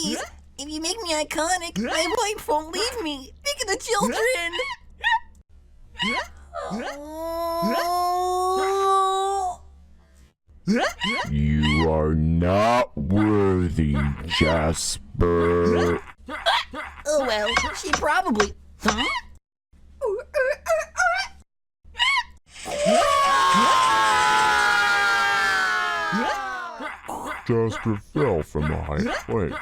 Please, if you make me iconic, my wife won't leave me. Think of the children. Oh. You are not worthy, Jasper. Oh well, she probably. Huh? Jasper fell from a high place.